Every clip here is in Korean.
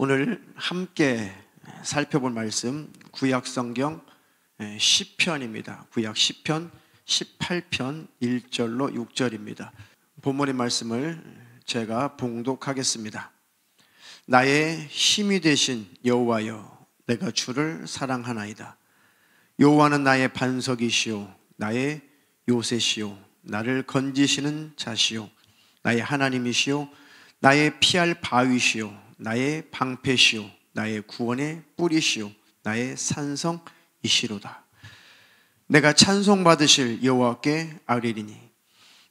오늘 함께 살펴볼 말씀 구약 성경 시편입니다. 구약 시편 18편 1절로 6절입니다. 본문의 말씀을 제가 봉독하겠습니다. 나의 힘이 되신 여호와여, 내가 주를 사랑하나이다. 여호와는 나의 반석이시오, 나의 요새시오, 나를 건지시는 자시오, 나의 하나님이시오, 나의 피할 바위시오, 나의 방패시오, 나의 구원의 뿌리시오, 나의 산성이시로다. 내가 찬송받으실 여호와께 아뢰리니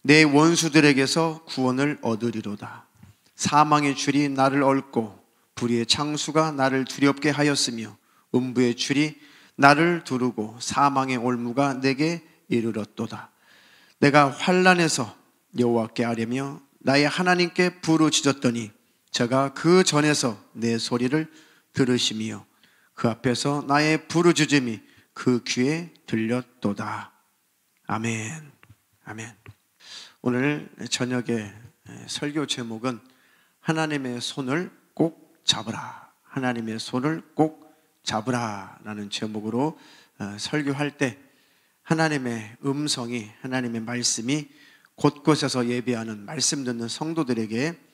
내 원수들에게서 구원을 얻으리로다. 사망의 줄이 나를 얽고 불의의 창수가 나를 두렵게 하였으며 음부의 줄이 나를 두르고 사망의 올무가 내게 이르렀도다. 내가 환난에서 여호와께 아뢰며 나의 하나님께 부르짖었더니 저가 그 전에서 내 소리를 들으시며 그 앞에서 나의 부르짖음이 그 귀에 들렸도다. 아멘. 아멘. 오늘 저녁에 설교 제목은 하나님의 손을 꼭 잡으라. 하나님의 손을 꼭 잡으라 라는 제목으로 설교할 때 하나님의 음성이, 하나님의 말씀이 곳곳에서 예배하는 말씀 듣는 성도들에게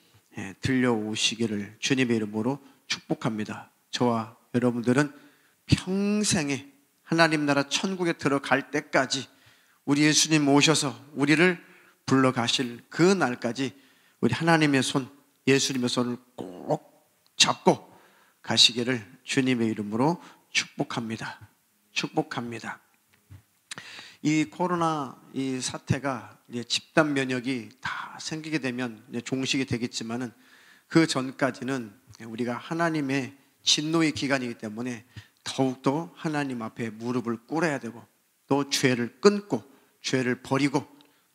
들려오시기를 주님의 이름으로 축복합니다. 저와 여러분들은 평생에 하나님 나라 천국에 들어갈 때까지 우리 예수님 오셔서 우리를 불러가실 그 날까지 우리 하나님의 손, 예수님의 손을 꼭 잡고 가시기를 주님의 이름으로 축복합니다. 축복합니다. 이 코로나 이 사태가 이제 집단 면역이 다 생기게 되면 이제 종식이 되겠지만은 그 전까지는 우리가 하나님의 진노의 기간이기 때문에 더욱더 하나님 앞에 무릎을 꿇어야 되고 또 죄를 끊고 죄를 버리고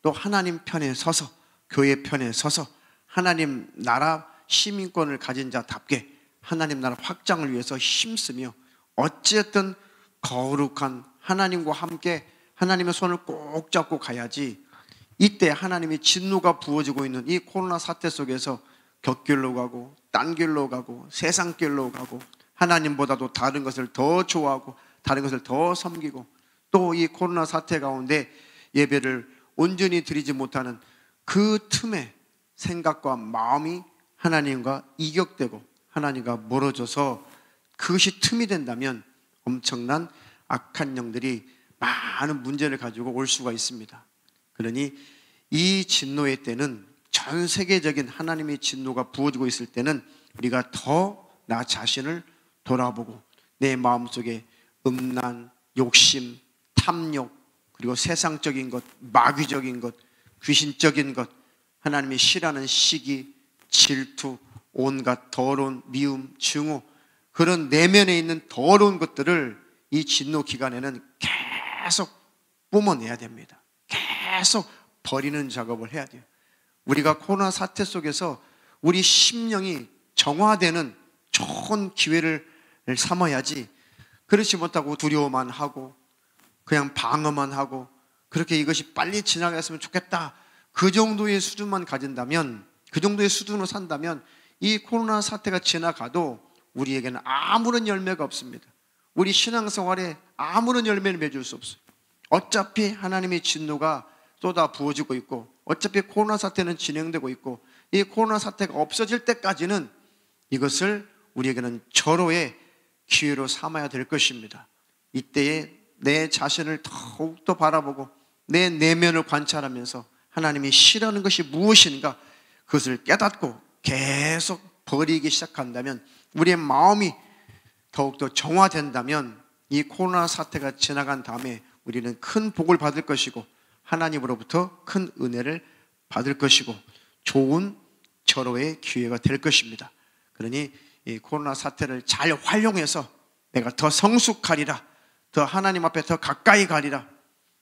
또 하나님 편에 서서 교회 편에 서서 하나님 나라 시민권을 가진 자답게 하나님 나라 확장을 위해서 힘쓰며 어쨌든 거룩한 하나님과 함께 하나님의 손을 꼭 잡고 가야지. 이때 하나님의 진노가 부어지고 있는 이 코로나 사태 속에서 곁길로 가고 딴 길로 가고 세상 길로 가고 하나님보다도 다른 것을 더 좋아하고 다른 것을 더 섬기고 또 이 코로나 사태 가운데 예배를 온전히 드리지 못하는 그 틈에 생각과 마음이 하나님과 이격되고 하나님과 멀어져서 그것이 틈이 된다면 엄청난 악한 영들이 많은 문제를 가지고 올 수가 있습니다. 그러니 이 진노의 때는 전 세계적인 하나님의 진노가 부어지고 있을 때는 우리가 더 나 자신을 돌아보고 내 마음속에 음란, 욕심, 탐욕, 그리고 세상적인 것, 마귀적인 것, 귀신적인 것, 하나님이 싫어하는 시기, 질투, 온갖 더러운 미움, 증오, 그런 내면에 있는 더러운 것들을 이 진노 기간에는 계속 뿜어내야 됩니다. 계속 버리는 작업을 해야 돼요. 우리가 코로나 사태 속에서 우리 심령이 정화되는 좋은 기회를 삼아야지 그렇지 못하고 두려워만 하고 그냥 방어만 하고 그렇게 이것이 빨리 지나갔으면 좋겠다 그 정도의 수준만 가진다면 그 정도의 수준으로 산다면 이 코로나 사태가 지나가도 우리에게는 아무런 열매가 없습니다. 우리 신앙생활에 아무런 열매를 맺을 수 없어요. 어차피 하나님의 진노가 쏟아 부어지고 있고 어차피 코로나 사태는 진행되고 있고 이 코로나 사태가 없어질 때까지는 이것을 우리에게는 절호의 기회로 삼아야 될 것입니다. 이때에 내 자신을 더욱더 바라보고 내 내면을 관찰하면서 하나님이 싫어하는 것이 무엇인가 그것을 깨닫고 계속 버리기 시작한다면 우리의 마음이 더욱더 정화된다면 이 코로나 사태가 지나간 다음에 우리는 큰 복을 받을 것이고 하나님으로부터 큰 은혜를 받을 것이고 좋은 절호의 기회가 될 것입니다. 그러니 이 코로나 사태를 잘 활용해서 내가 더 성숙하리라, 더 하나님 앞에 더 가까이 가리라,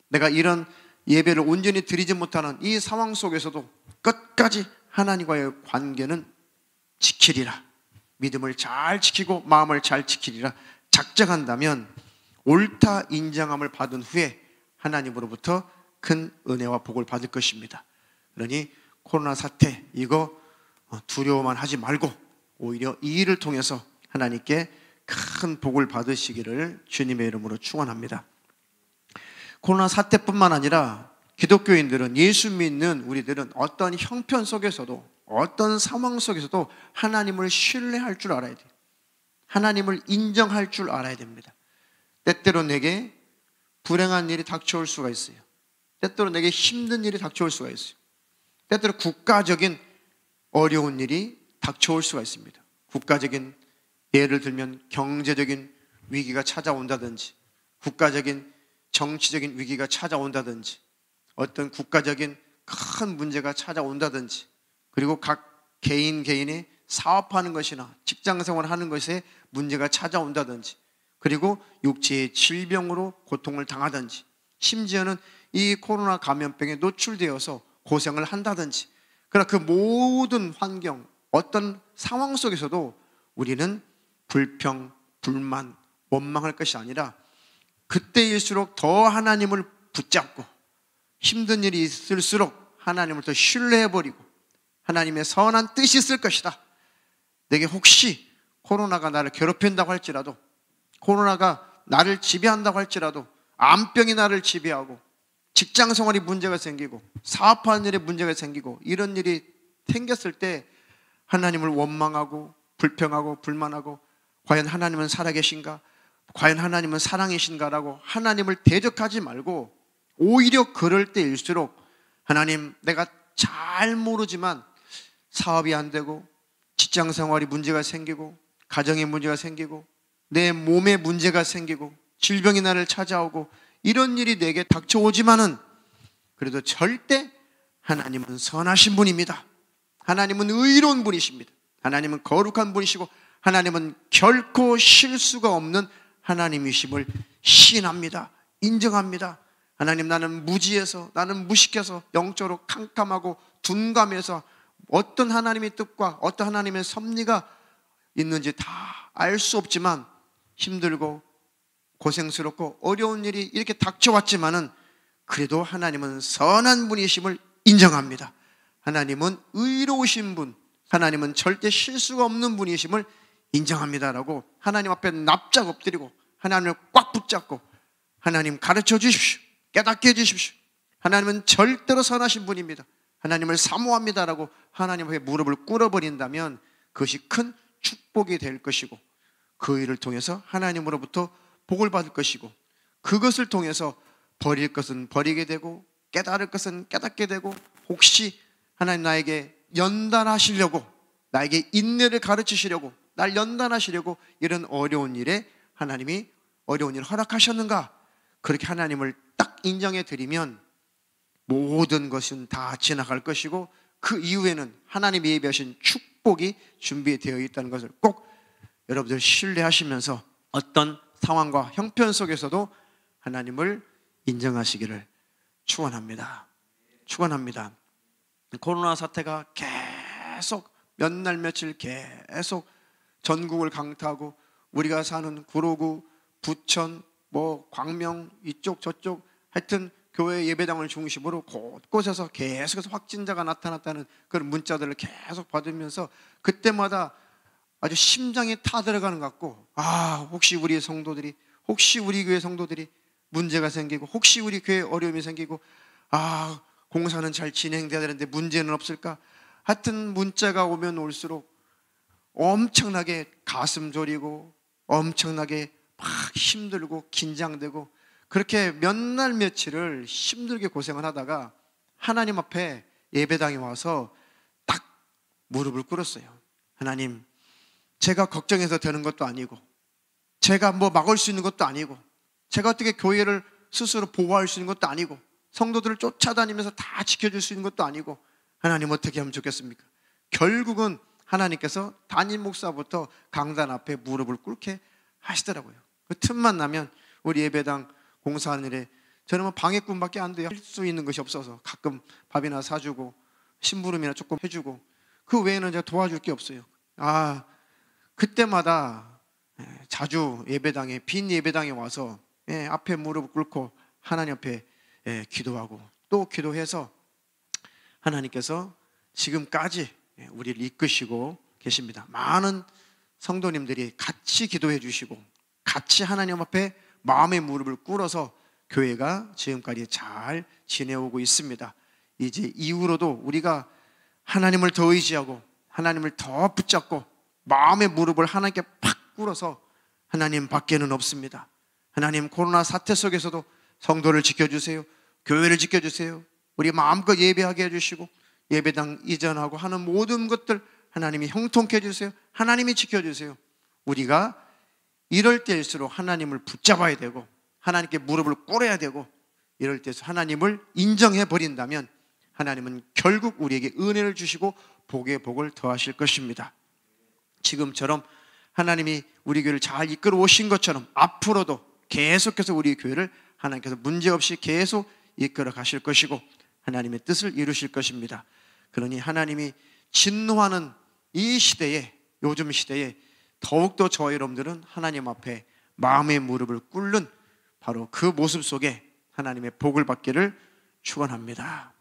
내가 이런 예배를 온전히 드리지 못하는 이 상황 속에서도 끝까지 하나님과의 관계는 지키리라, 믿음을 잘 지키고 마음을 잘 지키리라 작정한다면 옳다 인정함을 받은 후에 하나님으로부터 큰 은혜와 복을 받을 것입니다. 그러니 코로나 사태 이거 두려워만 하지 말고 오히려 이 일을 통해서 하나님께 큰 복을 받으시기를 주님의 이름으로 축원합니다. 코로나 사태뿐만 아니라 기독교인들은, 예수 믿는 우리들은 어떤 형편 속에서도, 어떤 상황 속에서도 하나님을 신뢰할 줄 알아야 돼요. 하나님을 인정할 줄 알아야 됩니다. 때때로 내게 불행한 일이 닥쳐올 수가 있어요. 때때로 내게 힘든 일이 닥쳐올 수가 있어요. 때때로 국가적인 어려운 일이 닥쳐올 수가 있습니다. 국가적인, 예를 들면 경제적인 위기가 찾아온다든지, 국가적인 정치적인 위기가 찾아온다든지, 어떤 국가적인 큰 문제가 찾아온다든지, 그리고 각 개인이 사업하는 것이나 직장생활을 하는 것에 문제가 찾아온다든지, 그리고 육체의 질병으로 고통을 당하든지, 심지어는 이 코로나 감염병에 노출되어서 고생을 한다든지, 그러나 그 모든 환경, 어떤 상황 속에서도 우리는 불평, 불만, 원망할 것이 아니라 그때일수록 더 하나님을 붙잡고, 힘든 일이 있을수록 하나님을 더 신뢰해버리고 하나님의 선한 뜻이 있을 것이다. 내게 혹시 코로나가 나를 괴롭힌다고 할지라도, 코로나가 나를 지배한다고 할지라도, 암병이 나를 지배하고 직장생활이 문제가 생기고 사업하는 일에 문제가 생기고 이런 일이 생겼을 때 하나님을 원망하고 불평하고 불만하고, 과연 하나님은 살아계신가? 과연 하나님은 사랑이신가라고 하나님을 대적하지 말고, 오히려 그럴 때일수록 하나님, 내가 잘 모르지만 사업이 안 되고 직장생활이 문제가 생기고 가정에 문제가 생기고 내 몸에 문제가 생기고 질병이 나를 찾아오고 이런 일이 내게 닥쳐오지만은, 그래도 절대 하나님은 선하신 분입니다. 하나님은 의로운 분이십니다. 하나님은 거룩한 분이시고 하나님은 결코 실수가 없는 하나님이심을 시인합니다. 인정합니다. 하나님, 나는 무지해서, 나는 무식해서, 영적으로 캄캄하고 둔감해서 어떤 하나님의 뜻과 어떤 하나님의 섭리가 있는지 다 알 수 없지만, 힘들고 고생스럽고 어려운 일이 이렇게 닥쳐왔지만은 그래도 하나님은 선한 분이심을 인정합니다. 하나님은 의로우신 분, 하나님은 절대 실수가 없는 분이심을 인정합니다라고 하나님 앞에 납작 엎드리고 하나님을 꽉 붙잡고, 하나님 가르쳐 주십시오, 깨닫게 해주십시오, 하나님은 절대로 선하신 분입니다, 하나님을 사모합니다라고 하나님 앞에 무릎을 꿇어버린다면 그것이 큰 축복이 될 것이고, 그 일을 통해서 하나님으로부터 복을 받을 것이고, 그것을 통해서 버릴 것은 버리게 되고 깨달을 것은 깨닫게 되고, 혹시 하나님 나에게 연단하시려고, 나에게 인내를 가르치시려고, 날 연단하시려고 이런 어려운 일에 하나님이 어려운 일을 허락하셨는가, 그렇게 하나님을 딱 인정해 드리면 모든 것은 다 지나갈 것이고, 그 이후에는 하나님이 예비하신 축복이 준비되어 있다는 것을 꼭 여러분들 신뢰하시면서 어떤 상황과 형편 속에서도 하나님을 인정하시기를 축원합니다. 축원합니다. 코로나 사태가 계속 몇 날 며칠 계속 전국을 강타하고, 우리가 사는 구로구, 부천, 광명, 이쪽 저쪽 하여튼 교회 예배당을 중심으로 곳곳에서 계속해서 확진자가 나타났다는 그런 문자들을 계속 받으면서 그때마다 아주 심장이 타들어가는 것 같고, 혹시 우리 성도들이, 혹시 우리 교회 성도들이 문제가 생기고, 혹시 우리 교회에 어려움이 생기고, 공사는 잘 진행돼야 되는데 문제는 없을까? 하여튼 문자가 오면 올수록 엄청나게 가슴 졸이고 엄청나게 막 힘들고 긴장되고, 그렇게 몇 날 며칠을 힘들게 고생을 하다가 하나님 앞에 예배당에 와서 딱 무릎을 꿇었어요. 하나님, 제가 걱정해서 되는 것도 아니고, 제가 막을 수 있는 것도 아니고, 제가 어떻게 교회를 스스로 보호할 수 있는 것도 아니고, 성도들을 쫓아다니면서 다 지켜줄 수 있는 것도 아니고, 하나님 어떻게 하면 좋겠습니까? 결국은 하나님께서 담임 목사부터 강단 앞에 무릎을 꿇게 하시더라고요. 그 틈만 나면 우리 예배당 공사하는 일에 저는 방해꾼밖에 안 돼요. 할 수 있는 것이 없어서 가끔 밥이나 사주고 심부름이나 조금 해주고, 그 외에는 제가 도와줄 게 없어요. 그때마다 자주 예배당에, 빈 예배당에 와서 앞에 무릎을 꿇고 하나님 앞에 기도하고 또 기도해서 하나님께서 지금까지 우리를 이끄시고 계십니다. 많은 성도님들이 같이 기도해 주시고 같이 하나님 앞에 마음의 무릎을 꿇어서 교회가 지금까지 잘 지내오고 있습니다. 이제 이후로도 우리가 하나님을 더 의지하고 하나님을 더 붙잡고 마음의 무릎을 하나님께 팍 꿇어서 하나님 밖에는 없습니다. 하나님, 코로나 사태 속에서도 성도를 지켜주세요. 교회를 지켜주세요. 우리 마음껏 예배하게 해주시고 예배당 이전하고 하는 모든 것들 하나님이 형통케 해주세요. 하나님이 지켜주세요. 우리가 이럴 때일수록 하나님을 붙잡아야 되고 하나님께 무릎을 꿇어야 되고, 이럴 때에서 하나님을 인정해 버린다면 하나님은 결국 우리에게 은혜를 주시고 복의 복을 더하실 것입니다. 지금처럼 하나님이 우리 교회를 잘 이끌어 오신 것처럼 앞으로도 계속해서 우리 교회를 하나님께서 문제없이 계속 이끌어 가실 것이고 하나님의 뜻을 이루실 것입니다. 그러니 하나님이 진노하는 이 시대에, 요즘 시대에 더욱더 저와 여러분들은 하나님 앞에 마음의 무릎을 꿇는 바로 그 모습 속에 하나님의 복을 받기를 축원합니다.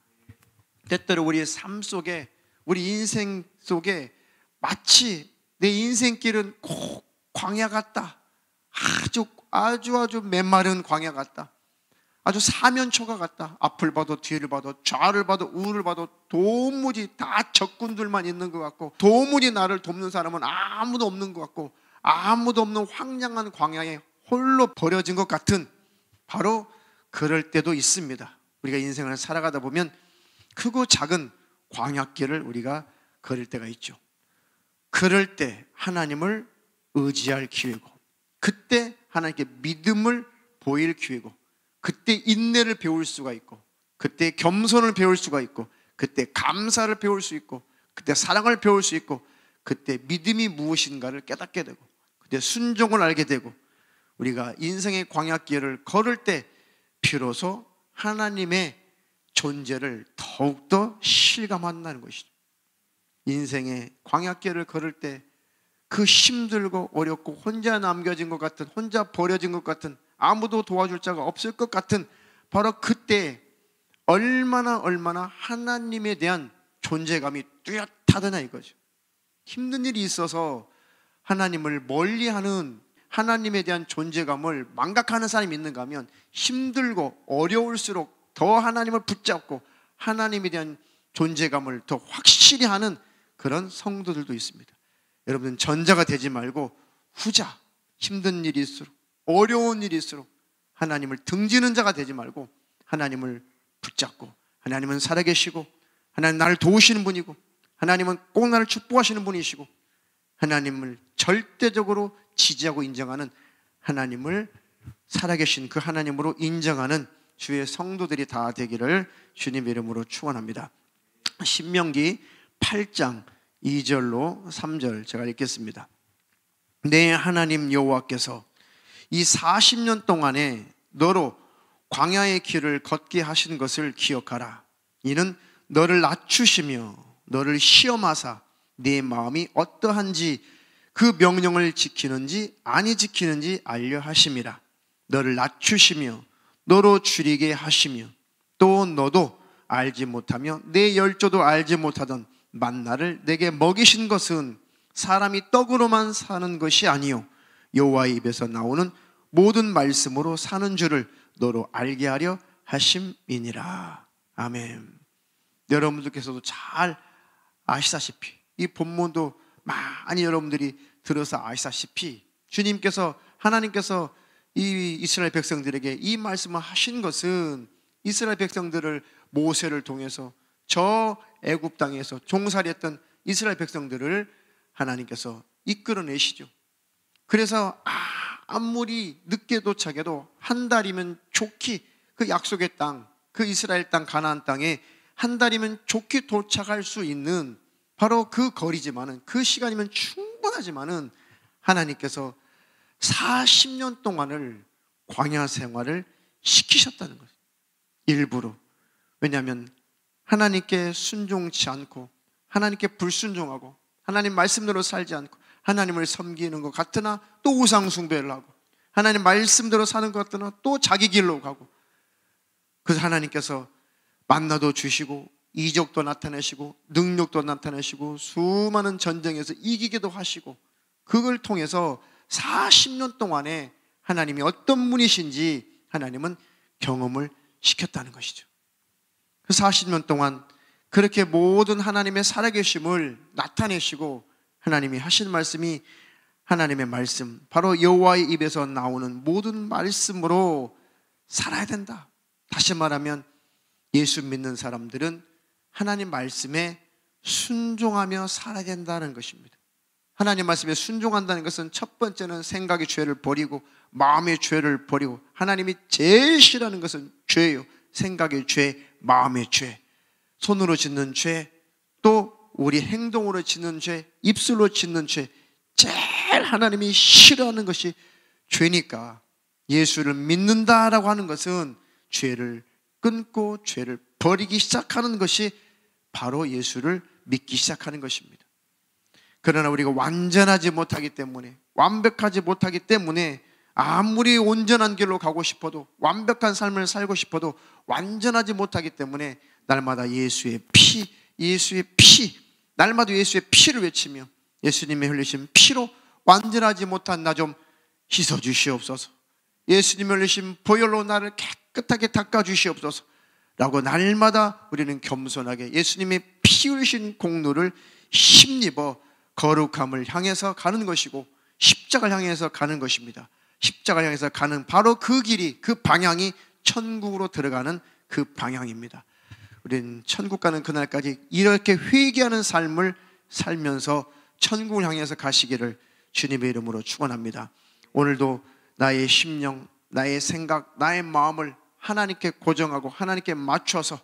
때때로 우리의 삶 속에, 우리 인생 속에 마치 내 인생길은 꼭 광야 같다, 아주 메마른 광야 같다, 아주 사면초가 같다. 앞을 봐도 뒤를 봐도 좌를 봐도 우를 봐도 도무지 다 적군들만 있는 것 같고, 도무지 나를 돕는 사람은 아무도 없는 것 같고, 아무도 없는 황량한 광야에 홀로 버려진 것 같은, 바로 그럴 때도 있습니다. 우리가 인생을 살아가다 보면 크고 작은 광야길을 우리가 걸을 때가 있죠. 그럴 때 하나님을 의지할 기회고, 그때 하나님께 믿음을 보일 기회고, 그때 인내를 배울 수가 있고, 그때 겸손을 배울 수가 있고, 그때 감사를 배울 수 있고, 그때 사랑을 배울 수 있고, 그때 믿음이 무엇인가를 깨닫게 되고, 그때 순종을 알게 되고, 우리가 인생의 광야길을 걸을 때 비로소 하나님의 존재를 더욱더 실감한다는 것이죠. 인생의 광야길을 걸을 때 그 힘들고 어렵고 혼자 남겨진 것 같은, 혼자 버려진 것 같은, 아무도 도와줄 자가 없을 것 같은 바로 그때 얼마나 하나님에 대한 존재감이 뚜렷하더냐 이거죠. 힘든 일이 있어서 하나님을 멀리하는, 하나님에 대한 존재감을 망각하는 사람이 있는가 하면, 힘들고 어려울수록 더 하나님을 붙잡고 하나님에 대한 존재감을 더 확실히 하는 그런 성도들도 있습니다. 여러분은 전자가 되지 말고 후자, 힘든 일이 있을수록, 어려운 일이 있을수록 하나님을 등지는 자가 되지 말고 하나님을 붙잡고, 하나님은 살아계시고 하나님 나를 도우시는 분이고 하나님은 꼭 나를 축복하시는 분이시고 하나님을 절대적으로 지지하고 인정하는, 하나님을 살아계신 그 하나님으로 인정하는 주의 성도들이 다 되기를 주님의 이름으로 축원합니다. 신명기 8장 2절로 3절 제가 읽겠습니다. 내 하나님 여호와께서 이 40년 동안에 너로 광야의 길을 걷게 하신 것을 기억하라. 이는 너를 낮추시며 너를 시험하사 네 마음이 어떠한지 그 명령을 지키는지 아니 지키는지 알려 하심이라. 너를 낮추시며 너로 줄이게 하시며 또 너도 알지 못하며 내 열조도 알지 못하던 만나를 내게 먹이신 것은 사람이 떡으로만 사는 것이 아니요 여호와의 입에서 나오는 모든 말씀으로 사는 줄을 너로 알게 하려 하심이니라. 아멘. 여러분들께서도 잘 아시다시피, 이 본문도 많이 여러분들이 들어서 아시다시피, 주님께서, 하나님께서 이 이스라엘 백성들에게 이 말씀을 하신 것은 이스라엘 백성들을 모세를 통해서 저 애굽 땅에서 종살이했던 이스라엘 백성들을 하나님께서 이끌어내시죠. 그래서 아무리 늦게 도착해도 한 달이면 좋게 그 약속의 땅, 그 이스라엘 땅 가나안 땅에 한 달이면 좋게 도착할 수 있는 바로 그 거리지만은, 그 시간이면 충분하지만은 하나님께서 40년 동안을 광야 생활을 시키셨다는 거죠. 일부러. 왜냐하면 하나님께 순종치 않고 하나님께 불순종하고 하나님 말씀대로 살지 않고 하나님을 섬기는 것 같으나 또 우상 숭배를 하고, 하나님 말씀대로 사는 것 같으나 또 자기 길로 가고, 그래서 하나님께서 만나도 주시고 이적도 나타내시고 능력도 나타내시고 수많은 전쟁에서 이기기도 하시고 그걸 통해서 40년 동안에 하나님이 어떤 분이신지 하나님은 경험을 시켰다는 것이죠. 그 40년 동안 그렇게 모든 하나님의 살아계심을 나타내시고 하나님이 하신 말씀이 하나님의 말씀, 바로 여호와의 입에서 나오는 모든 말씀으로 살아야 된다. 다시 말하면 예수 믿는 사람들은 하나님 말씀에 순종하며 살아야 된다는 것입니다. 하나님 말씀에 순종한다는 것은 첫 번째는 생각의 죄를 버리고 마음의 죄를 버리고, 하나님이 제일 싫어하는 것은 죄예요. 생각의 죄, 마음의 죄, 손으로 짓는 죄, 또 우리 행동으로 짓는 죄, 입술로 짓는 죄, 제일 하나님이 싫어하는 것이 죄니까 예수를 믿는다라고 하는 것은 죄를 끊고 죄를 버리기 시작하는 것이 바로 예수를 믿기 시작하는 것입니다. 그러나 우리가 완전하지 못하기 때문에, 완벽하지 못하기 때문에 아무리 온전한 길로 가고 싶어도, 완벽한 삶을 살고 싶어도 완전하지 못하기 때문에 날마다 예수의 피, 예수의 피, 날마다 예수의 피를 외치며 예수님의 흘리신 피로 완전하지 못한 나 좀 씻어 주시옵소서, 예수님의 흘리신 보혈로 나를 깨끗하게 닦아 주시옵소서 라고 날마다 우리는 겸손하게 예수님의 피 흘리신 공로를 힘입어 거룩함을 향해서 가는 것이고 십자가를 향해서 가는 것입니다. 십자가를 향해서 가는 바로 그 길이, 그 방향이 천국으로 들어가는 그 방향입니다. 우리는 천국 가는 그날까지 이렇게 회개하는 삶을 살면서 천국을 향해서 가시기를 주님의 이름으로 축원합니다. 오늘도 나의 심령, 나의 생각, 나의 마음을 하나님께 고정하고 하나님께 맞춰서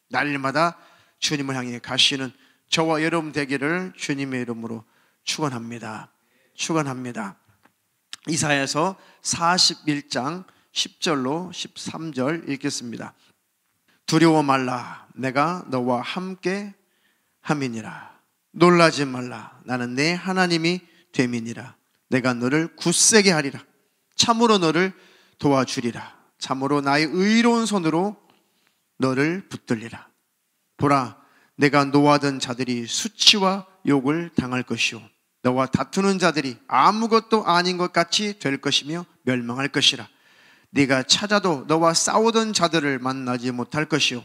날마다 주님을 향해 가시는 저와 여러분 되기를 주님의 이름으로 축원합니다. 축원합니다. 이사야서 41장 10절로 13절 읽겠습니다. 두려워 말라, 내가 너와 함께 함이니라. 놀라지 말라, 나는 내 하나님이 됨이니라. 내가 너를 굳세게 하리라. 참으로 너를 도와주리라. 참으로 나의 의로운 손으로 너를 붙들리라. 보라, 내가 노하던 자들이 수치와 욕을 당할 것이요, 너와 다투는 자들이 아무것도 아닌 것 같이 될 것이며 멸망할 것이라. 네가 찾아도 너와 싸우던 자들을 만나지 못할 것이요,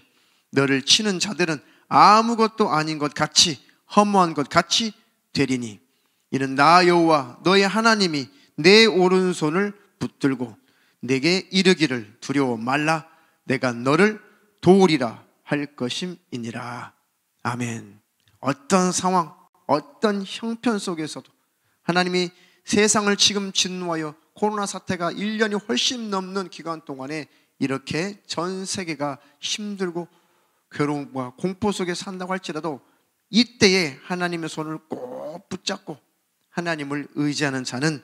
너를 치는 자들은 아무것도 아닌 것 같이, 허무한 것 같이 되리니, 이는 나 여호와 너의 하나님이 내 오른손을 붙들고 내게 이르기를 두려워 말라, 내가 너를 도우리라 할 것임이니라. 아멘. 어떤 상황, 어떤 형편 속에서도 하나님이 세상을 지금 진노하여 코로나 사태가 1년이 훨씬 넘는 기간 동안에 이렇게 전 세계가 힘들고 괴로움과 공포 속에 산다고 할지라도 이때에 하나님의 손을 꼭 붙잡고 하나님을 의지하는 자는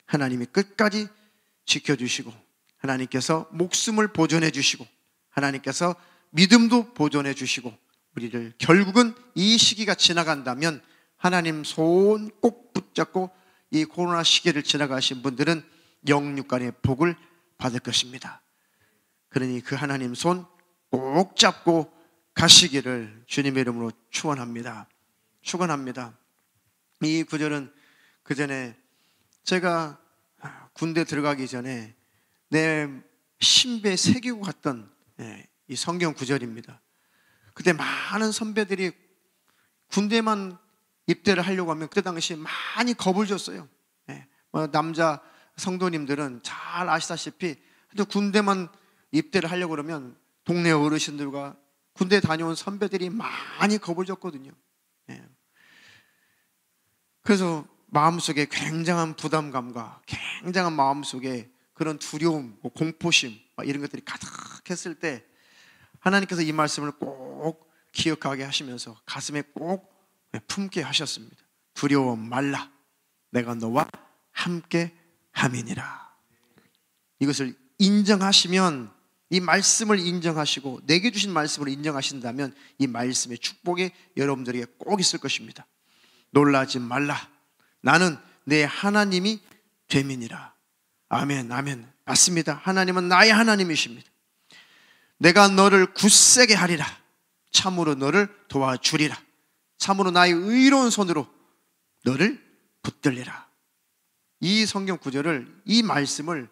하나님이 끝까지 지켜주시고, 하나님께서 목숨을 보존해 주시고, 하나님께서 믿음도 보존해 주시고, 우리를 결국은 이 시기가 지나간다면 하나님 손 꼭 붙잡고 이 코로나 시기를 지나가신 분들은 영육간의 복을 받을 것입니다. 그러니 그 하나님 손 꼭 잡고 가시기를 주님의 이름으로 축원합니다. 축원합니다. 이 구절은 그 전에 제가 군대 들어가기 전에 내 신배에 새기고 갔던 이 성경 구절입니다. 그때 많은 선배들이 군대만 입대를 하려고 하면 그때 당시 많이 겁을 줬어요. 남자 성도님들은 잘 아시다시피 군대만 입대를 하려고 그러면 동네 어르신들과 군대 다녀온 선배들이 많이 겁을 줬거든요. 그래서 마음속에 굉장한 부담감과 굉장한 마음속에 그런 두려움, 공포심 이런 것들이 가득했을 때 하나님께서 이 말씀을 꼭 기억하게 하시면서 가슴에 꼭 품게 하셨습니다. 두려워 말라, 내가 너와 함께 함이니라. 이것을 인정하시면, 이 말씀을 인정하시고 내게 주신 말씀을 인정하신다면 이 말씀의 축복이 여러분들에게 꼭 있을 것입니다. 놀라지 말라, 나는 내 하나님이 됨이니라. 아멘, 아멘. 맞습니다. 하나님은 나의 하나님이십니다. 내가 너를 굳세게 하리라. 참으로 너를 도와주리라. 참으로 나의 의로운 손으로 너를 붙들리라. 이 성경 구절을, 이 말씀을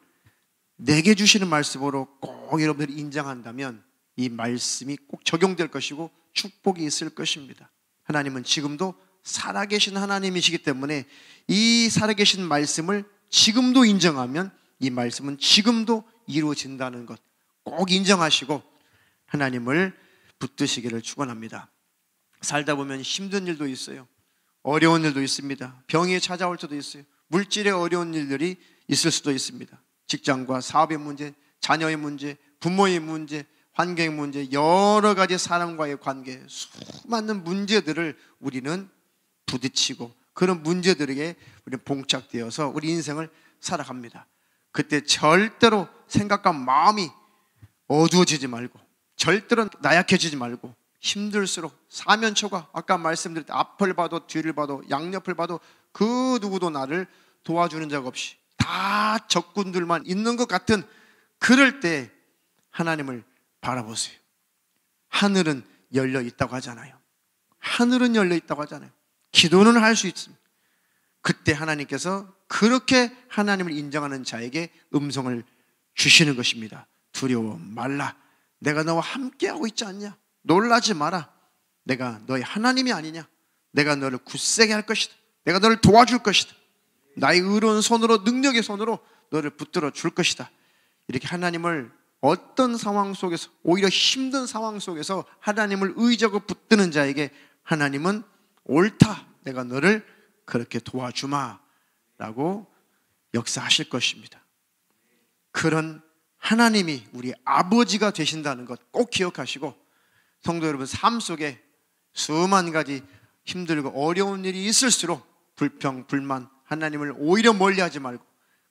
내게 주시는 말씀으로 꼭 여러분들이 인정한다면 이 말씀이 꼭 적용될 것이고 축복이 있을 것입니다. 하나님은 지금도 살아계신 하나님이시기 때문에 이 살아계신 말씀을 지금도 인정하면 이 말씀은 지금도 이루어진다는 것 꼭 인정하시고 하나님을 붙드시기를 축원합니다. 살다 보면 힘든 일도 있어요. 어려운 일도 있습니다. 병이 찾아올 때도 있어요. 물질의 어려운 일들이 있을 수도 있습니다. 직장과 사업의 문제, 자녀의 문제, 부모의 문제, 환경의 문제, 여러 가지 사람과의 관계, 수많은 문제들을 우리는 부딪히고 그런 문제들에게 우리는 봉착되어서 우리 인생을 살아갑니다. 그때 절대로 생각과 마음이 어두워지지 말고, 절대로 나약해지지 말고, 힘들수록 사면초가, 아까 말씀드릴 때 앞을 봐도 뒤를 봐도 양옆을 봐도 그 누구도 나를 도와주는 자 없이 다 적군들만 있는 것 같은 그럴 때 하나님을 바라보세요. 하늘은 열려 있다고 하잖아요. 하늘은 열려 있다고 하잖아요. 기도는 할 수 있습니다. 그때 하나님께서 그렇게 하나님을 인정하는 자에게 음성을 주시는 것입니다. 두려워 말라. 내가 너와 함께하고 있지 않냐? 놀라지 마라. 내가 너의 하나님이 아니냐? 내가 너를 굳세게 할 것이다. 내가 너를 도와줄 것이다. 나의 의로운 손으로, 능력의 손으로 너를 붙들어 줄 것이다. 이렇게 하나님을 어떤 상황 속에서, 오히려 힘든 상황 속에서 하나님을 의지하고 붙드는 자에게 하나님은 옳다. 내가 너를 그렇게 도와주마 라고 역사하실 것입니다. 그런 하나님이 우리 아버지가 되신다는 것 꼭 기억하시고, 성도 여러분, 삶 속에 수만 가지 힘들고 어려운 일이 있을수록 불평, 불만, 하나님을 오히려 멀리하지 말고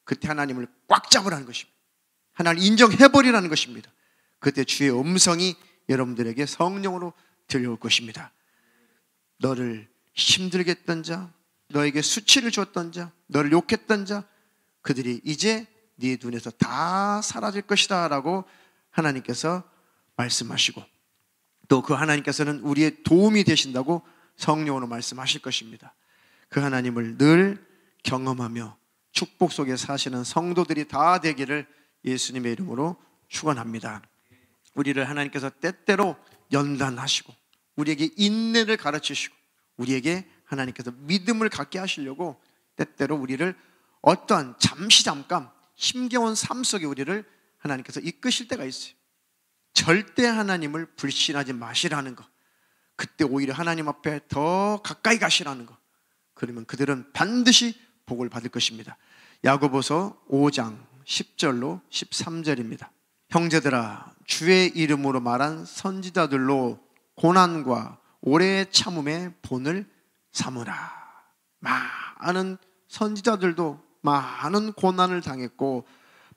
그때 하나님을 꽉 잡으라는 것입니다. 하나님을 인정해버리라는 것입니다. 그때 주의 음성이 여러분들에게 성령으로 들려올 것입니다. 너를 힘들게 했던 자, 너에게 수치를 줬던 자, 너를 욕했던 자, 그들이 이제 네 눈에서 다 사라질 것이다 라고 하나님께서 말씀하시고, 또 그 하나님께서는 우리의 도움이 되신다고 성령으로 말씀하실 것입니다. 그 하나님을 늘 경험하며 축복 속에 사시는 성도들이 다 되기를 예수님의 이름으로 축원합니다. 우리를 하나님께서 때때로 연단하시고 우리에게 인내를 가르치시고 우리에게 하나님께서 믿음을 갖게 하시려고 때때로 우리를 어떠한 잠깐 힘겨운 삶 속에 우리를 하나님께서 이끄실 때가 있어요. 절대 하나님을 불신하지 마시라는 것, 그때 오히려 하나님 앞에 더 가까이 가시라는 것, 그러면 그들은 반드시 복을 받을 것입니다. 야고보서 5장 10절로 13절입니다. 형제들아, 주의 이름으로 말한 선지자들로 고난과 오래 참음의 본을 삼으라. 많은 선지자들도 많은 고난을 당했고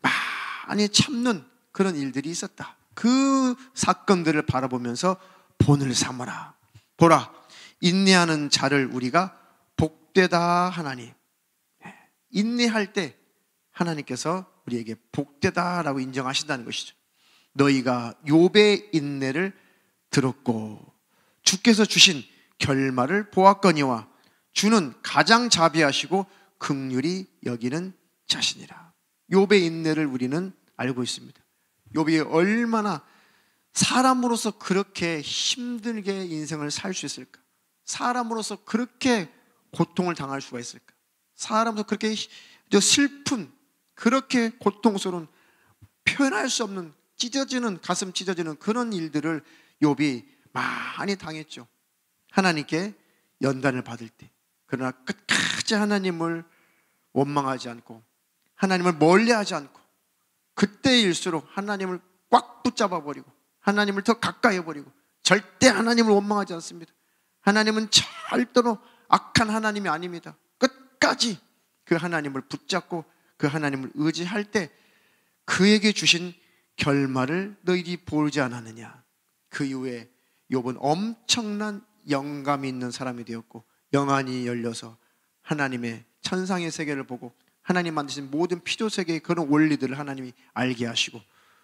많이 참는 그런 일들이 있었다. 그 사건들을 바라보면서 본을 삼으라. 보라, 인내하는 자를 우리가 복되다 하나니. 인내할 때 하나님께서 우리에게 복되다라고 인정하신다는 것이죠. 너희가 욥의 인내를 들었고 주께서 주신 결말을 보았거니와 주는 가장 자비하시고 긍휼히 여기는 자신이라. 욥의 인내를 우리는 알고 있습니다. 욥이 얼마나 사람으로서 그렇게 힘들게 인생을 살 수 있을까? 사람으로서 그렇게 고통을 당할 수가 있을까? 사람으로서 그렇게 슬픈, 그렇게 고통스러운, 표현할 수 없는, 찢어지는, 가슴 찢어지는 그런 일들을 욥이 많이 당했죠. 하나님께 연단을 받을 때. 그러나 끝까지 하나님을 원망하지 않고 하나님을 멀리하지 않고 그때일수록 하나님을 꽉 붙잡아 버리고 하나님을 더 가까이 해버리고 절대 하나님을 원망하지 않습니다. 하나님은 절대로 악한 하나님이 아닙니다. 끝까지 그 하나님을 붙잡고 그 하나님을 의지할 때 그에게 주신 결말을 너희들이 보지 않았느냐. 그 이후에 욥은 엄청난 영감이 있는 사람이 되었고 영안이 열려서 하나님의 천상의 세계를 보고 하나님 만드신 모든 피조세계의 그런 원리들을 하나님이 알게 하시고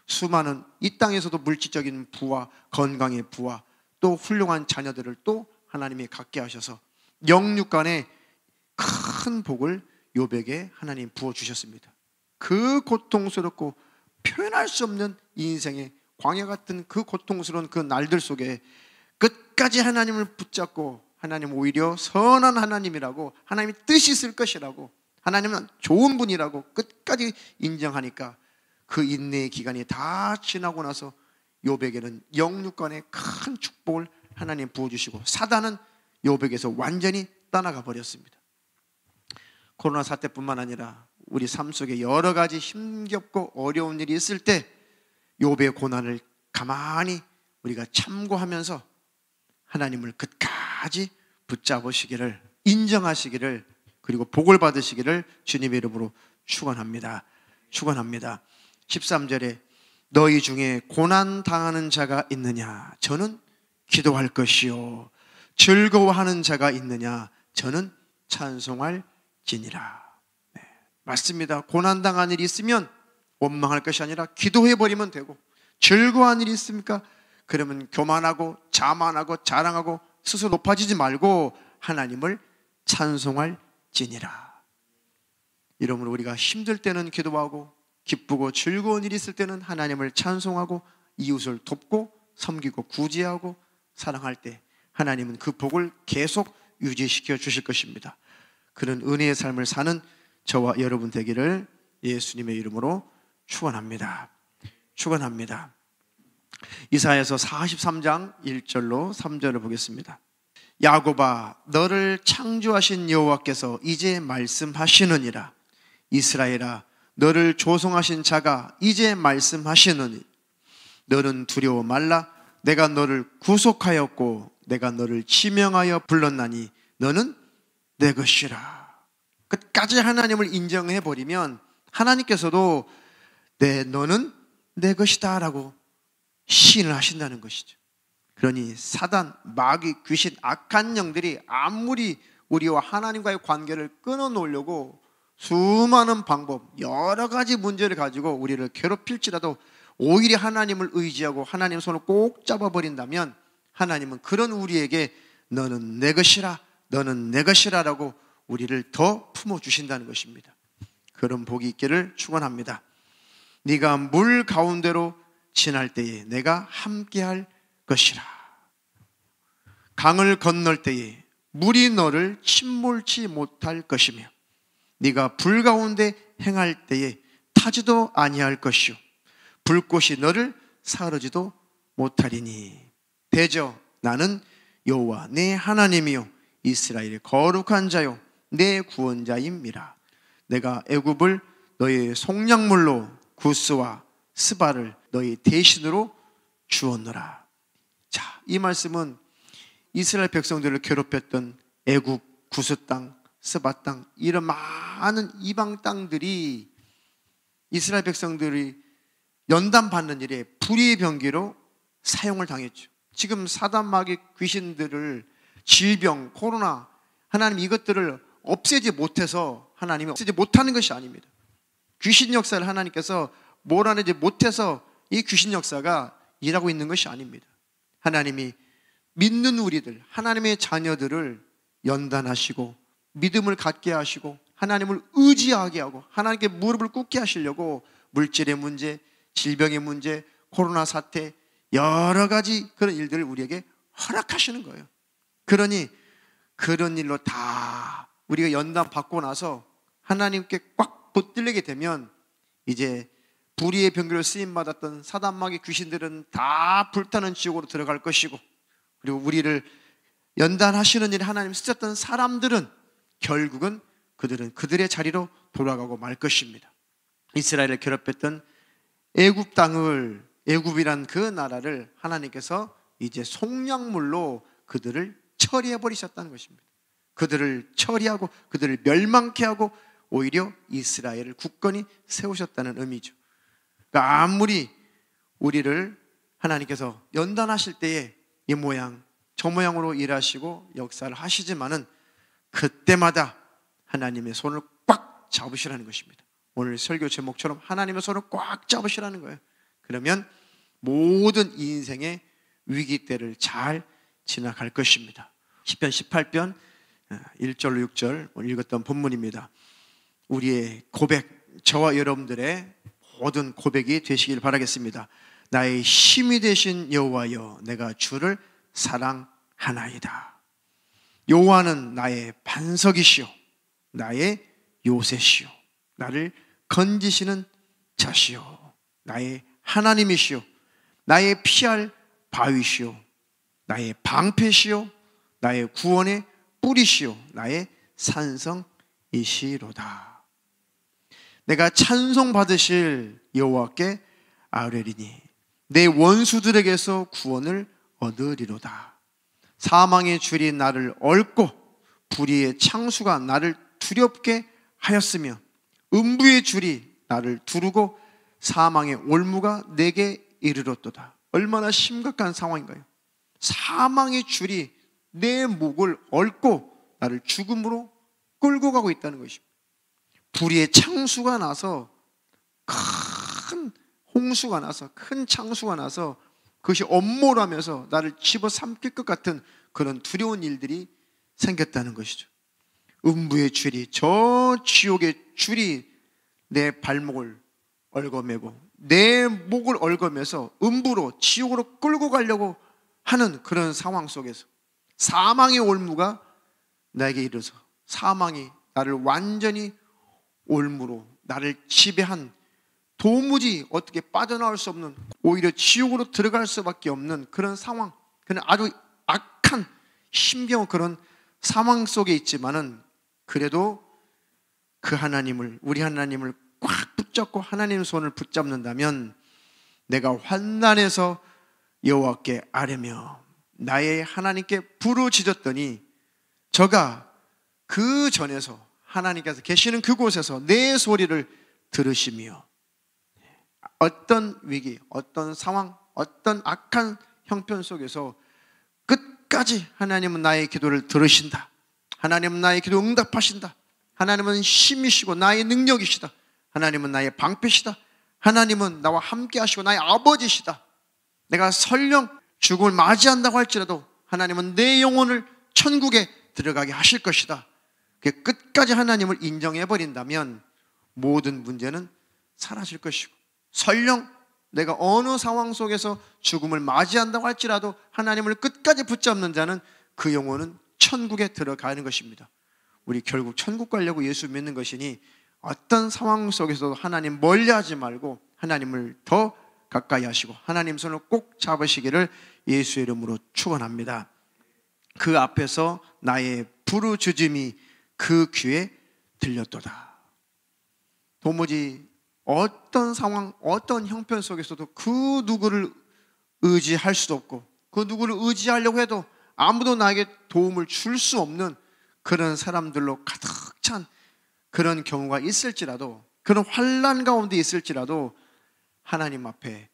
수많은 이 땅에서도 물질적인 부와 건강의 부와 또 훌륭한 자녀들을 또 하나님이 갖게 하셔서 영육간에 큰 복을 욥에게 하나님 부어주셨습니다. 그 고통스럽고 표현할 수 없는 인생의 광야 같은 그 고통스러운 그 날들 속에 끝까지 하나님을 붙잡고, 하나님 오히려 선한 하나님이라고, 하나님이 뜻이 있을 것이라고, 하나님은 좋은 분이라고 끝까지 인정하니까 그 인내의 기간이 다 지나고 나서 욥에게는 영육간의 큰 축복을 하나님 부어주시고, 사단은 욥에게서 완전히 떠나가 버렸습니다. 코로나 사태뿐만 아니라 우리 삶 속에 여러 가지 힘겹고 어려운 일이 있을 때 욥의 고난을 가만히 우리가 참고하면서 하나님을 끝까지 붙잡으시기를, 인정하시기를, 그리고 복을 받으시기를 주님의 이름으로 축원합니다. 13절에 너희 중에 고난 당하는 자가 있느냐? 저는 기도할 것이요. 즐거워하는 자가 있느냐? 저는 찬송할지니라. 네, 맞습니다. 고난 당한 일이 있으면 원망할 것이 아니라 기도해버리면 되고, 즐거워한 일이 있습니까? 그러면 교만하고 자만하고 자랑하고 스스로 높아지지 말고 하나님을 찬송할지니라. 이러므로 우리가 힘들 때는 기도하고, 기쁘고 즐거운 일이 있을 때는 하나님을 찬송하고, 이웃을 돕고 섬기고 구제하고 사랑할 때 하나님은 그 복을 계속 유지시켜 주실 것입니다. 그런 은혜의 삶을 사는 저와 여러분 되기를 예수님의 이름으로 축원합니다. 이사야서 43장 1절로 3절을 보겠습니다. 야곱아, 너를 창조하신 여호와께서 이제 말씀하시느니라. 이스라엘아, 너를 조성하신 자가 이제 말씀하시느니 너는 두려워 말라. 내가 너를 구속하였고 내가 너를 지명하여 불렀나니 너는 내 것이라. 끝까지 하나님을 인정해버리면 하나님께서도 너는 내 것이다 라고 시인을 하신다는 것이죠. 그러니 사단, 마귀, 귀신, 악한 영들이 아무리 우리와 하나님과의 관계를 끊어놓으려고 수많은 방법, 여러 가지 문제를 가지고 우리를 괴롭힐지라도 오히려 하나님을 의지하고 하나님의 손을 꼭 잡아버린다면 하나님은 그런 우리에게 너는 내 것이라, 너는 내 것이라 라고 우리를 더 품어주신다는 것입니다. 그런 복이 있기를 축원합니다. 네가 물 가운데로 지날 때에 내가 함께할 것이라. 강을 건널 때에 물이 너를 침몰치 못할 것이며 네가 불 가운데 행할 때에 타지도 아니할 것이요 불꽃이 너를 사르지도 못하리니 대저 나는 여호와 내 하나님이요 이스라엘의 거룩한 자요 내 구원자임이라. 내가 애굽을 너의 속량물로 구스와 스바를 너희 대신으로 주었노라. 자, 이 말씀은 이스라엘 백성들을 괴롭혔던 애굽, 구스 땅, 스바 땅, 이런 많은 이방 땅들이 이스라엘 백성들이 연단받는 일에 불의의 병기로 사용을 당했죠. 지금 사단 마귀 귀신들을, 질병, 코로나, 하나님 이것들을 없애지 못해서 하나님이 없애지 못하는 것이 아닙니다. 귀신 역사를 하나님께서 몰아내지 못해서 이 귀신 역사가 일하고 있는 것이 아닙니다. 하나님이 믿는 우리들, 하나님의 자녀들을 연단하시고 믿음을 갖게 하시고 하나님을 의지하게 하고 하나님께 무릎을 꿇게 하시려고 물질의 문제, 질병의 문제, 코로나 사태, 여러 가지 그런 일들을 우리에게 허락하시는 거예요. 그러니 그런 일로 다 우리가 연단 받고 나서 하나님께 꽉 붙들리게 되면 이제 불의의 병기로 쓰임받았던 사단 마귀 귀신들은 다 불타는 지옥으로 들어갈 것이고, 그리고 우리를 연단하시는 일에 하나님 쓰셨던 사람들은 결국은 그들은 그들의 자리로 돌아가고 말 것입니다. 이스라엘을 괴롭혔던 애굽 땅을, 애굽이란 그 나라를 하나님께서 이제 속량물로 그들을 처리해 버리셨다는 것입니다. 그들을 처리하고 그들을 멸망케 하고 오히려 이스라엘을 굳건히 세우셨다는 의미죠. 그러니까 아무리 우리를 하나님께서 연단하실 때에 이 모양 저 모양으로 일하시고 역사를 하시지만은 그때마다 하나님의 손을 꽉 잡으시라는 것입니다. 오늘 설교 제목처럼 하나님의 손을 꽉 잡으시라는 거예요. 그러면 모든 인생의 위기 때를 잘 지나갈 것입니다. 시편 18편 1절로 6절 오늘 읽었던 본문입니다. 우리의 고백, 저와 여러분들의 모든 고백이 되시길 바라겠습니다. 나의 힘이 되신 여호와여, 내가 주를 사랑하나이다. 여호와는 나의 반석이시오, 나의 요새시오, 나를 건지시는 자시오, 나의 하나님이시오, 나의 피할 바위시오, 나의 방패시오, 나의 구원의 뿌리시오, 나의 산성이시로다. 내가 찬송 받으실 여호와께 아뢰리니 내 원수들에게서 구원을 얻으리로다. 사망의 줄이 나를 얽고 불의의 창수가 나를 두렵게 하였으며 음부의 줄이 나를 두르고 사망의 올무가 내게 이르렀도다. 얼마나 심각한 상황인가요? 사망의 줄이 내 목을 얽고 나를 죽음으로 끌고 가고 있다는 것입니다. 불의의 창수가 나서, 큰 홍수가 나서, 큰 창수가 나서 그것이 엄몰하면서 나를 집어삼킬 것 같은 그런 두려운 일들이 생겼다는 것이죠. 음부의 줄이, 저 지옥의 줄이 내 발목을 얽어매고 내 목을 얽어매서 음부로, 지옥으로 끌고 가려고 하는 그런 상황 속에서 사망의 올무가 나에게 이르러서 사망이 나를 완전히 올무로 나를 지배한, 도무지 어떻게 빠져나올 수 없는, 오히려 지옥으로 들어갈 수밖에 없는 그런 상황, 그런 아주 악한 힘겨운 그런 상황 속에 있지만은 그래도 그 하나님을, 우리 하나님을 꽉 붙잡고 하나님의 손을 붙잡는다면 내가 환난에서 여호와께 아뢰며 나의 하나님께 부르짖었더니 저가 그 전에서 하나님께서 계시는 그곳에서 내 소리를 들으시며 어떤 위기, 어떤 상황, 어떤 악한 형편 속에서 끝까지 하나님은 나의 기도를 들으신다. 하나님은 나의 기도 응답하신다. 하나님은 힘이시고 나의 능력이시다. 하나님은 나의 방패시다. 하나님은 나와 함께 하시고 나의 아버지시다. 내가 설령 죽음을 맞이한다고 할지라도 하나님은 내 영혼을 천국에 들어가게 하실 것이다. 끝까지 하나님을 인정해버린다면 모든 문제는 사라질 것이고, 설령 내가 어느 상황 속에서 죽음을 맞이한다고 할지라도 하나님을 끝까지 붙잡는 자는 그 영혼은 천국에 들어가는 것입니다. 우리 결국 천국 가려고 예수 믿는 것이니 어떤 상황 속에서도 하나님 멀리하지 말고 하나님을 더 가까이 하시고 하나님 손을 꼭 잡으시기를 예수의 이름으로 축원합니다. 그 앞에서 나의 부르짖음이 그 귀에 들렸도다. 도무지 어떤 상황, 어떤 형편 속에서도 그 누구를 의지할 수도 없고 그 누구를 의지하려고 해도 아무도 나에게 도움을 줄 수 없는 그런 사람들로 가득 찬 그런 경우가 있을지라도, 그런 환난 가운데 있을지라도 하나님 앞에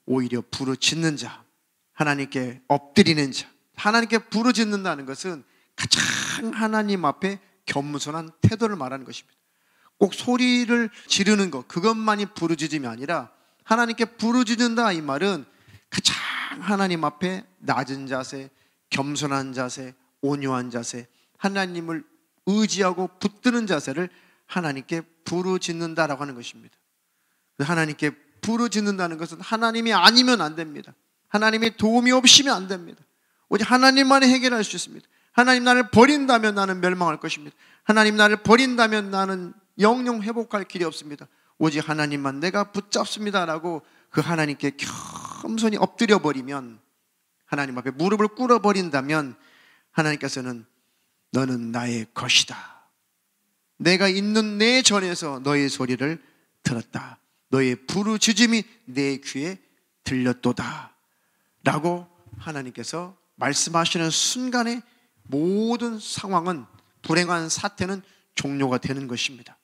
오히려 부르짖는 자, 하나님께 엎드리는 자, 하나님께 부르짖는다는 것은 가장 하나님 앞에 겸손한 태도를 말하는 것입니다. 꼭 소리를 지르는 것, 그것만이 부르짖음이 아니라 하나님께 부르짖는다 이 말은 가장 하나님 앞에 낮은 자세, 겸손한 자세, 온유한 자세, 하나님을 의지하고 붙드는 자세를 하나님께 부르짖는다라고 하는 것입니다. 하나님께 부르짖는다는 것은 하나님이 아니면 안 됩니다. 하나님의 도움이 없이면 안 됩니다. 오직 하나님만이 해결할 수 있습니다. 하나님 나를 버린다면 나는 멸망할 것입니다. 하나님 나를 버린다면 나는 영영 회복할 길이 없습니다. 오직 하나님만 내가 붙잡습니다라고 그 하나님께 겸손히 엎드려 버리면, 하나님 앞에 무릎을 꿇어 버린다면 하나님께서는 너는 나의 것이다. 내가 있는 내 전에서 너의 소리를 들었다. 너의 부르짖음이 내 귀에 들렸도다 라고 하나님께서 말씀하시는 순간에 모든 상황은, 불행한 사태는 종료가 되는 것입니다.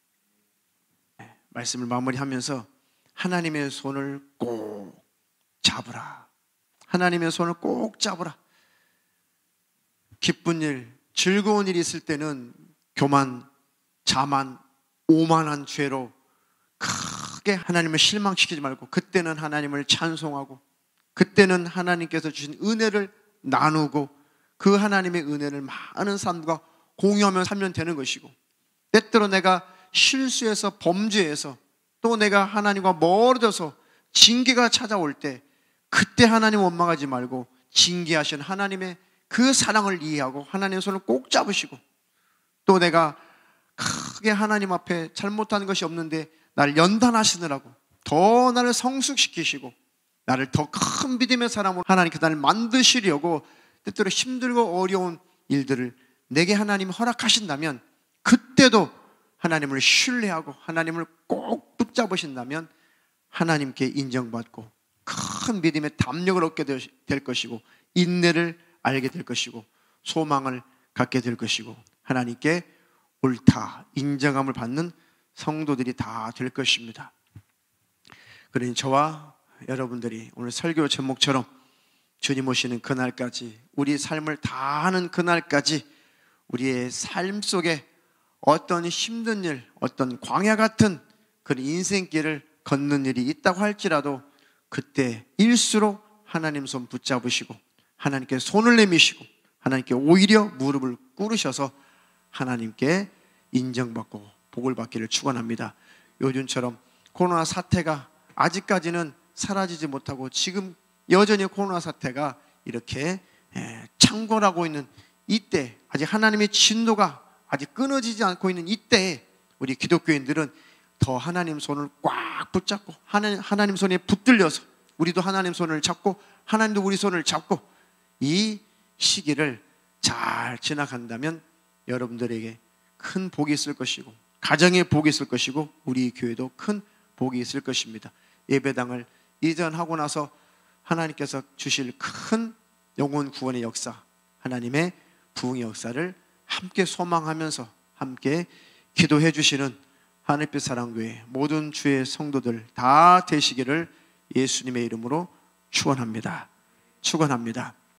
말씀을 마무리하면서 하나님의 손을 꼭 잡으라. 하나님의 손을 꼭 잡으라. 기쁜 일, 즐거운 일이 있을 때는 교만, 자만, 오만한 죄로 크게 하나님을 실망시키지 말고 그때는 하나님을 찬송하고 그때는 하나님께서 주신 은혜를 나누고 그 하나님의 은혜를 많은 사람들과 공유하며 살면 되는 것이고, 때때로 내가 실수해서 범죄해서 또 내가 하나님과 멀어져서 징계가 찾아올 때 그때 하나님 원망하지 말고 징계하신 하나님의 그 사랑을 이해하고 하나님의 손을 꼭 잡으시고 또 내가 크게 하나님 앞에 잘못한 것이 없는데 나를 연단하시느라고 더 나를 성숙시키시고 나를 더 큰 믿음의 사람으로 하나님께서 나를 만드시려고 때때로 힘들고 어려운 일들을 내게 하나님이 허락하신다면 그때도 하나님을 신뢰하고 하나님을 꼭 붙잡으신다면 하나님께 인정받고 큰 믿음의 담력을 얻게 될 것이고 인내를 알게 될 것이고 소망을 갖게 될 것이고 하나님께 옳다 인정함을 받는 성도들이 다 될 것입니다. 그러니 저와 여러분들이 오늘 설교 제목처럼 주님 오시는 그날까지 우리 삶을 다하는 그날까지 우리의 삶 속에 어떤 힘든 일, 어떤 광야 같은 그런 인생길을 걷는 일이 있다고 할지라도 그때 일수록 하나님 손 붙잡으시고 하나님께 손을 내미시고 하나님께 오히려 무릎을 꿇으셔서 하나님께 인정받고 복을 받기를 축원합니다. 요즘처럼 코로나 사태가 아직까지는 사라지지 못하고 지금 여전히 코로나 사태가 이렇게 창궐하고 있는 이때 아직 하나님의 진도가 아직 끊어지지 않고 있는 이때에 우리 기독교인들은 더 하나님 손을 꽉 붙잡고 하나님 손에 붙들려서 우리도 하나님 손을 잡고 하나님도 우리 손을 잡고 이 시기를 잘 지나간다면 여러분들에게 큰 복이 있을 것이고 가정에 복이 있을 것이고 우리 교회도 큰 복이 있을 것입니다. 예배당을 이전하고 나서 하나님께서 주실 큰 영혼 구원의 역사 하나님의 부흥의 역사를 함께 소망하면서 함께 기도해 주시는 하늘빛 사랑교회 모든 주의 성도들 다 되시기를 예수님의 이름으로 축원합니다. 축원합니다.